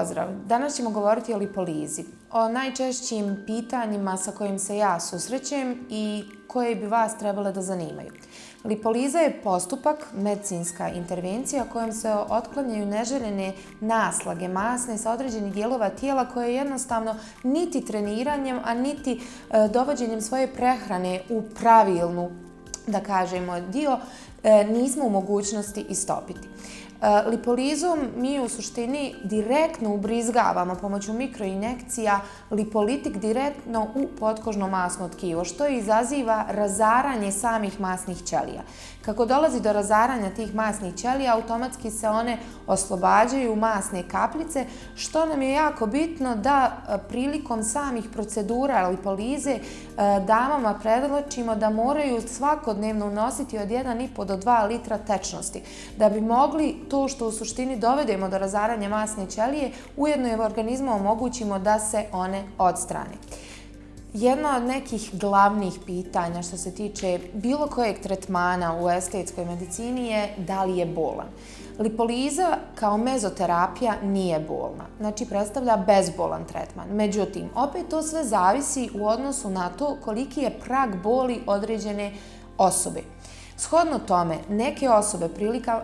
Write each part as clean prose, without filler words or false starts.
pozdrav! Danas ćemo govoriti o lipolizi, o najčešćim pitanjima sa kojim se ja susrećem i koje bi vas trebale da zanimaju. Lipoliza je postupak, medicinska intervencija kojom se otklanjaju neželjene naslage masne sa određenih dijelova tijela koje jednostavno niti treniranjem, a niti dovođenjem svoje prehrane u pravilnu, da kažemo, dio nismo u mogućnosti istopiti. Lipolizom mi u suštini direktno ubrizgavamo pomoću mikroinjekcija lipolitik direktno u potkožno masno tkivo, što izaziva razaranje samih masnih ćelija. Kako dolazi do razaranja tih masnih ćelija, automatski se one oslobađaju masne kapljice, što nam je jako bitno da prilikom samih procedura lipolize damama predločimo da moraju svakodnevno unositi od 1,5 do 2 litra tečnosti, da bi mogli to što u suštini dovedemo do razaranja masne ćelije, ujedno je organizmu omogućimo da se one odstrane. Jedno od nekih glavnih pitanja što se tiče bilo kojeg tretmana u estetskoj medicini je da li je bolan. Lipoliza kao mezoterapija nije bolna, znači predstavlja bezbolan tretman. Međutim, opet to sve zavisi u odnosu na to koliki je prag boli određene osobe. Shodno tome, neke osobe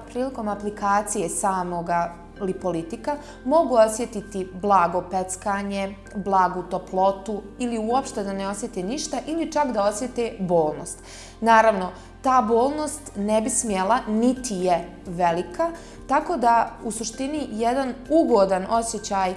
prilikom aplikacije samoga lipolitika mogu osjetiti blago peckanje, blagu toplotu ili uopšte da ne osjete ništa ili čak da osjete bolnost. Naravno, ta bolnost ne bi smjela niti je velika, tako da u suštini jedan ugodan osjećaj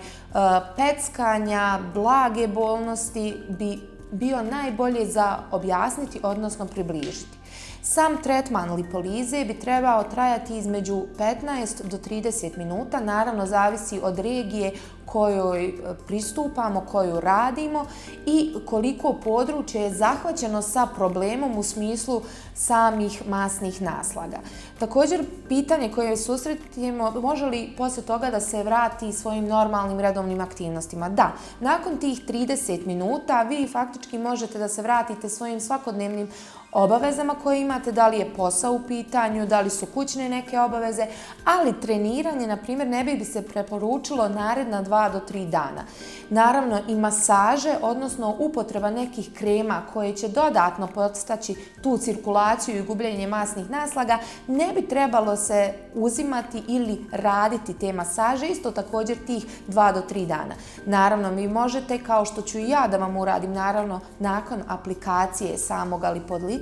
peckanja, blage bolnosti bi bio najbolje za objasniti, odnosno približiti. Sam tretman lipolize bi trebao trajati između 15 do 30 minuta, naravno zavisi od regije kojoj pristupamo, koju radimo i koliko područje je zahvaćeno sa problemom u smislu samih masnih naslaga. Također, pitanje koje susretimo, može li poslije toga da se vrati svojim normalnim redovnim aktivnostima? Da, nakon tih 30 minuta vi faktički možete da se vratite svojim svakodnevnim obavezama koje imate, da li je posao u pitanju, da li su kućne neke obaveze, ali treniranje, na primjer, ne bi se preporučilo naredna 2 do 3 dana. Naravno i masaže, odnosno upotreba nekih krema koje će dodatno podstaći tu cirkulaciju i gubljenje masnih naslaga, ne bi trebalo se uzimati ili raditi te masaže, isto također tih 2 do 3 dana. Naravno, vi možete, kao što ću i ja da vam uradim, naravno, nakon aplikacije samoga lipolitika,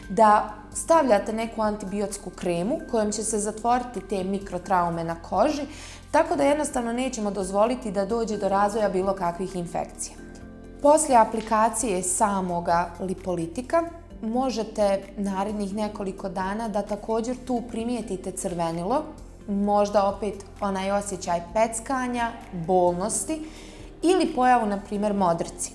da stavljate neku antibiotsku kremu kojom će se zatvoriti te mikrotraume na koži, tako da jednostavno nećemo dozvoliti da dođe do razvoja bilo kakvih infekcija. Poslije aplikacije samoga lipolitika možete narednih nekoliko dana da također tu primijetite crvenilo, možda opet onaj osjećaj peckanja, bolnosti ili pojavu, na primjer, modrici.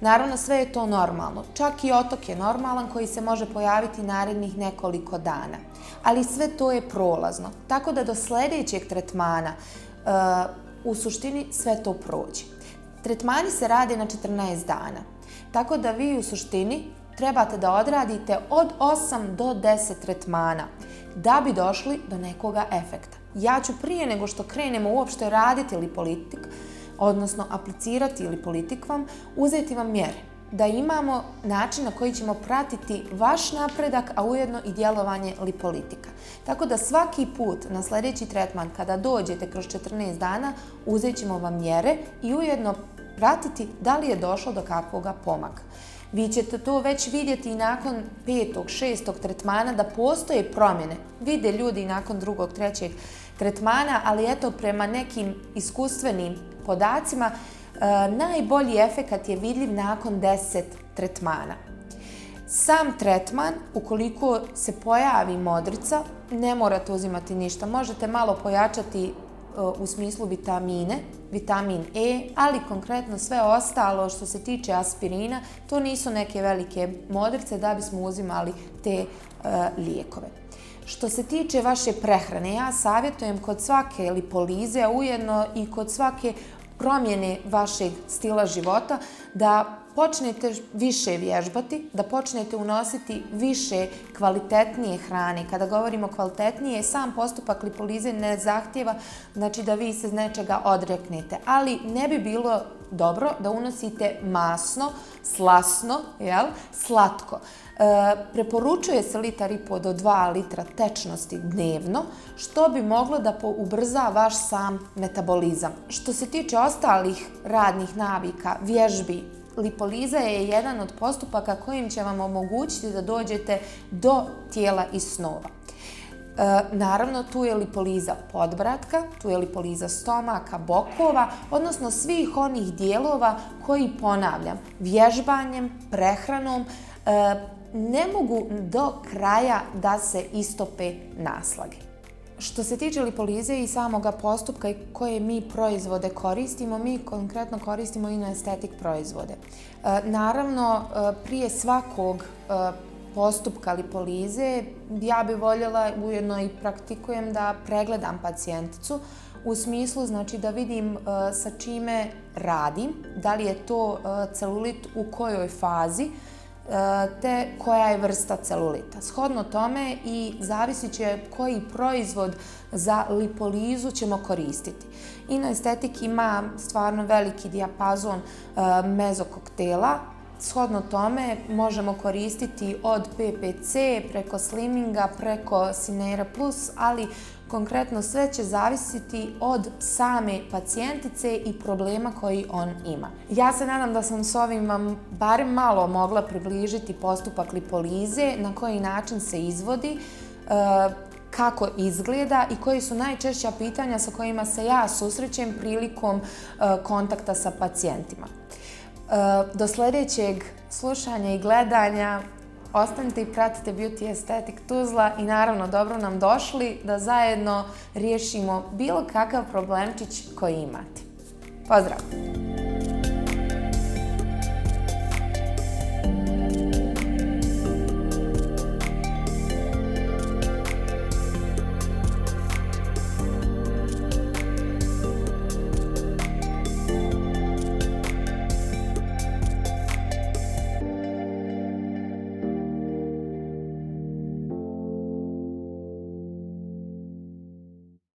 Naravno, sve je to normalno. Čak i otok je normalan koji se može pojaviti narednih nekoliko dana. Ali sve to je prolazno. Tako da do sljedećeg tretmana u suštini sve to prođe. Tretmani se rade na 14 dana. Tako da vi u suštini trebate da odradite od 8 do 10 tretmana da bi došli do nekoga efekta. Ja ću prije nego što krenemo uopšte raditi lipolitik, odnosno aplicirati lipolitik vam, uzeti vam mjere. Da imamo način na koji ćemo pratiti vaš napredak, a ujedno i djelovanje lipolitika. Tako da svaki put na sljedeći tretman, kada dođete kroz 14 dana, uzet ćemo vam mjere i ujedno pratiti da li je došlo do kakvoga pomaka. Vi ćete to već vidjeti i nakon 5., 6. tretmana da postoje promjene. Vide ljudi nakon 2., 3. tretmana, ali eto, prema nekim iskustvenim podacima, najbolji efekat je vidljiv nakon 10 tretmana. Sam tretman, ukoliko se pojavi modrica, ne morate uzimati ništa. Možete malo pojačati u smislu vitamine, vitamin E, ali konkretno sve ostalo što se tiče aspirina, to nisu neke velike modrice da bismo uzimali te lijekove. Što se tiče vaše prehrane, ja savjetujem kod svake lipolize, a ujedno i kod svake promjene vašeg stila života, da počnete više vježbati, da počnete unositi više kvalitetnije hrane. Kada govorimo kvalitetnije, sam postupak lipolize ne zahtjeva znači da vi se nečega odreknete, ali ne bi bilo dobro da unosite masno, slasno, slatko. Preporučuje se 1,5 do 2 litra tečnosti dnevno, što bi moglo da ubrza vaš sam metabolizam. Što se tiče ostalih radnih navika, vježbi, lipoliza je jedan od postupaka kojim će vam omogućiti da dođete do tijela i snova. Naravno, tu je lipoliza podbratka, tu je lipoliza stomaka, bokova, odnosno svih onih dijelova koji, ponavljam, vježbanjem, prehranom, ne mogu do kraja da se istope naslage. Što se tiče lipolize i samoga postupka i koje mi proizvode koristimo, mi konkretno koristimo Inoestetik proizvode. Naravno, prije svakog postupka lipolize ja bi voljela, ujedno i praktikujem, da pregledam pacijenticu u smislu znači da vidim sa čime radim, da li je to celulit u kojoj fazi, te koja je vrsta celulita. Shodno tome i zavisit će koji proizvod za lipolizu ćemo koristiti. Inoestetik ima stvarno veliki dijapazon mezokoktela. Shodno tome možemo koristiti od PPC preko sliminga, preko Sinera Plus, ali konkretno sve će zavisiti od same pacijentice i problema koji on ima. Ja se nadam da sam s ovim vam barem malo mogla približiti postupak lipolize, na koji način se izvodi, kako izgleda i koji su najčešća pitanja sa kojima se ja susrećem prilikom kontakta sa pacijentima. Do sljedećeg slušanja i gledanja ostanite i pratite Beauty Aesthetic Tuzla i naravno dobro nam došli da zajedno riješimo bilo kakav problemčić koji imate. Pozdrav!